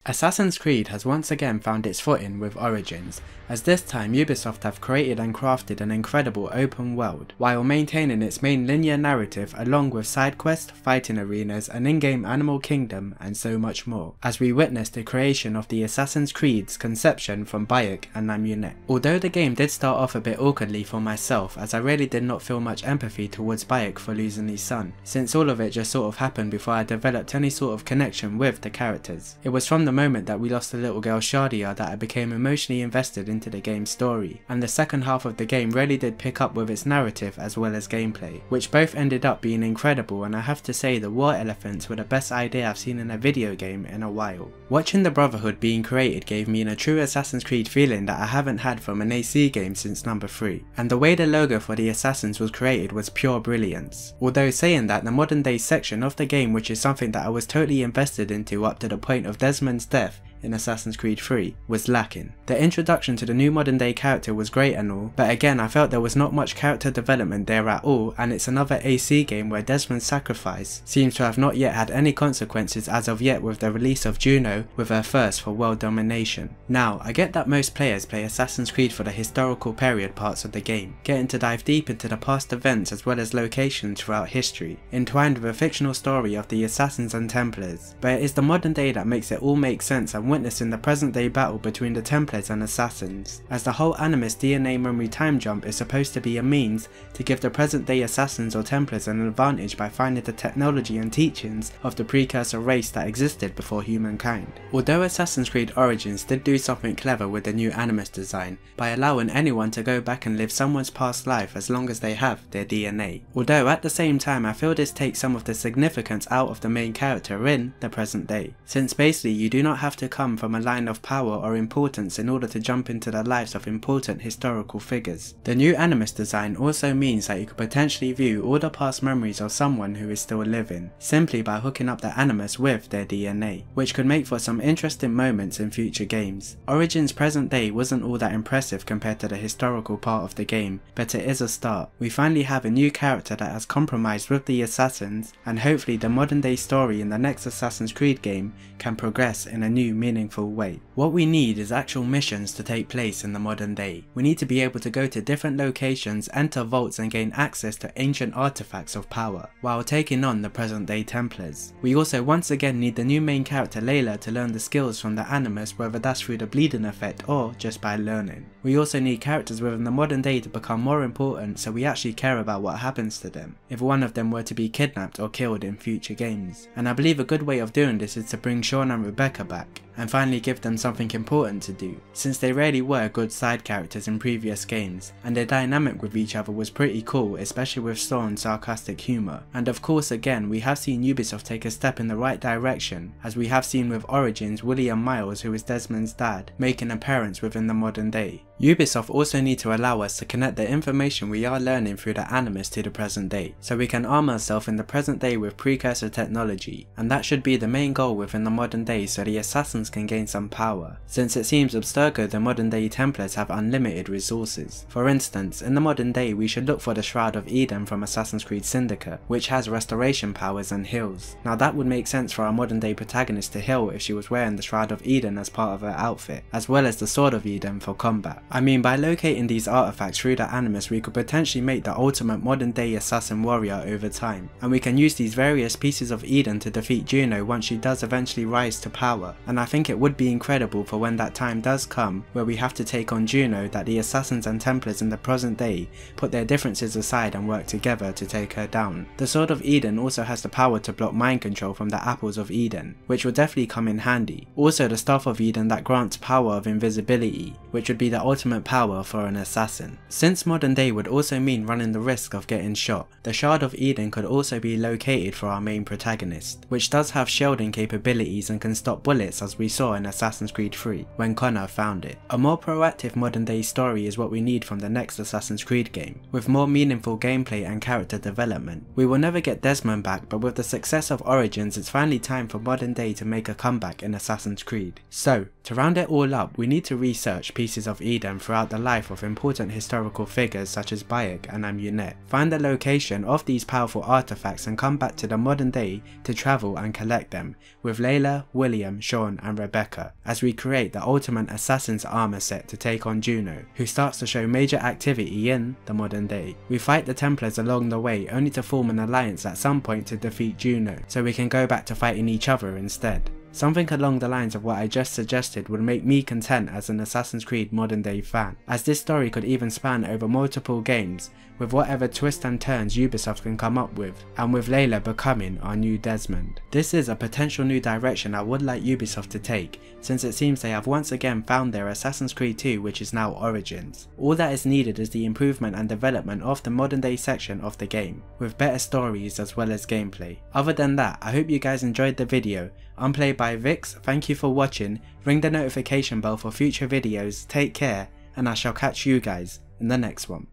Assassin's Creed has once again found its footing with Origins, as this time Ubisoft have created and crafted an incredible open world, while maintaining its main linear narrative along with side quests, fighting arenas, an in-game animal kingdom, and so much more, as we witness the creation of the Assassin's Creed's conception from Bayek and Namunet. Although the game did start off a bit awkwardly for myself, as I really did not feel much empathy towards Bayek for losing his son, since all of it just sort of happened before I developed any sort of connection with the characters. It was from the moment that we lost the little girl Shadia that I became emotionally invested into the game's story, and the second half of the game really did pick up with its narrative as well as gameplay, which both ended up being incredible, and I have to say the war elephants were the best idea I've seen in a video game in a while. Watching the Brotherhood being created gave me a true Assassin's Creed feeling that I haven't had from an AC game since number 3, and the way the logo for the Assassins was created was pure brilliance. Although saying that, the modern day section of the game, which is something that I was totally invested into up to the point of Desmond's death in Assassin's Creed 3, was lacking. The introduction to the new modern day character was great and all, but again I felt there was not much character development there at all, and it's another AC game where Desmond's sacrifice seems to have not yet had any consequences as of yet, with the release of Juno with her thirst for world domination. Now, I get that most players play Assassin's Creed for the historical period parts of the game, getting to dive deep into the past events as well as locations throughout history, entwined with a fictional story of the Assassins and Templars, but it is the modern day that makes it all make sense, and witnessing the present day battle between the Templars and Assassins, as the whole Animus DNA memory time jump is supposed to be a means to give the present day Assassins or Templars an advantage by finding the technology and teachings of the precursor race that existed before humankind. Although Assassin's Creed Origins did do something clever with the new Animus design by allowing anyone to go back and live someone's past life as long as they have their DNA, although at the same time I feel this takes some of the significance out of the main character in the present day, since basically you do not have to come from a line of power or importance in order to jump into the lives of important historical figures. The new Animus design also means that you could potentially view all the past memories of someone who is still living, simply by hooking up the Animus with their DNA, which could make for some interesting moments in future games. Origins present day wasn't all that impressive compared to the historical part of the game, but it is a start. We finally have a new character that has compromised with the Assassins, and hopefully the modern day story in the next Assassin's Creed game can progress in a new meaningful way. What we need is actual missions to take place in the modern day. We need to be able to go to different locations, enter vaults and gain access to ancient artifacts of power, while taking on the present day Templars. We also once again need the new main character Layla to learn the skills from the Animus, whether that's through the bleeding effect or just by learning. We also need characters within the modern day to become more important so we actually care about what happens to them if one of them were to be kidnapped or killed in future games. And I believe a good way of doing this is to bring Sean and Rebecca back and finally give them something important to do, since they rarely were good side characters in previous games, and their dynamic with each other was pretty cool, especially with Sean's sarcastic humour. And of course again, we have seen Ubisoft take a step in the right direction, as we have seen with Origins William Miles, who is Desmond's dad, make an appearance within the modern day. Ubisoft also need to allow us to connect the information we are learning through the Animus to the present day, so we can arm ourselves in the present day with precursor technology, and that should be the main goal within the modern day so the Assassins can gain some power, since it seems absurd the modern day Templars have unlimited resources. For instance, in the modern day we should look for the Shroud of Eden from Assassin's Creed Syndicate, which has restoration powers and heals. Now that would make sense for our modern day protagonist to heal if she was wearing the Shroud of Eden as part of her outfit, as well as the Sword of Eden for combat. I mean, by locating these artifacts through the Animus we could potentially make the ultimate modern day assassin warrior over time, and we can use these various pieces of Eden to defeat Juno once she does eventually rise to power. And I think it would be incredible for when that time does come where we have to take on Juno, that the Assassins and Templars in the present day put their differences aside and work together to take her down. The Sword of Eden also has the power to block mind control from the Apples of Eden, which will definitely come in handy. Also the Staff of Eden that grants power of invisibility, which would be the ultimate power for an assassin. Since modern day would also mean running the risk of getting shot, the Shard of Eden could also be located for our main protagonist, which does have shielding capabilities and can stop bullets as we saw in Assassin's Creed 3 when Connor found it. A more proactive modern day story is what we need from the next Assassin's Creed game, with more meaningful gameplay and character development. We will never get Desmond back, but with the success of Origins it's finally time for modern day to make a comeback in Assassin's Creed. So, to round it all up, we need to research pieces of Eden them throughout the life of important historical figures such as Bayek and Amunet, find the location of these powerful artifacts and come back to the modern day to travel and collect them, with Layla, William, Sean and Rebecca, as we create the ultimate assassin's armor set to take on Juno, who starts to show major activity in the modern day. We fight the Templars along the way only to form an alliance at some point to defeat Juno, so we can go back to fighting each other instead. Something along the lines of what I just suggested would make me content as an Assassin's Creed modern day fan, as this story could even span over multiple games, with whatever twists and turns Ubisoft can come up with, and with Layla becoming our new Desmond. This is a potential new direction I would like Ubisoft to take, since it seems they have once again found their Assassin's Creed 2, which is now Origins. All that is needed is the improvement and development of the modern day section of the game, with better stories as well as gameplay. Other than that, I hope you guys enjoyed the video. I'm Played by Vix, thank you for watching, ring the notification bell for future videos, take care, and I shall catch you guys in the next one.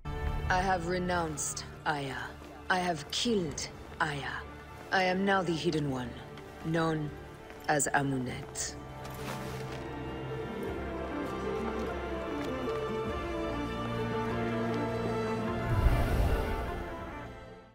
I have renounced Aya. I have killed Aya. I am now the Hidden One, known as Amunet.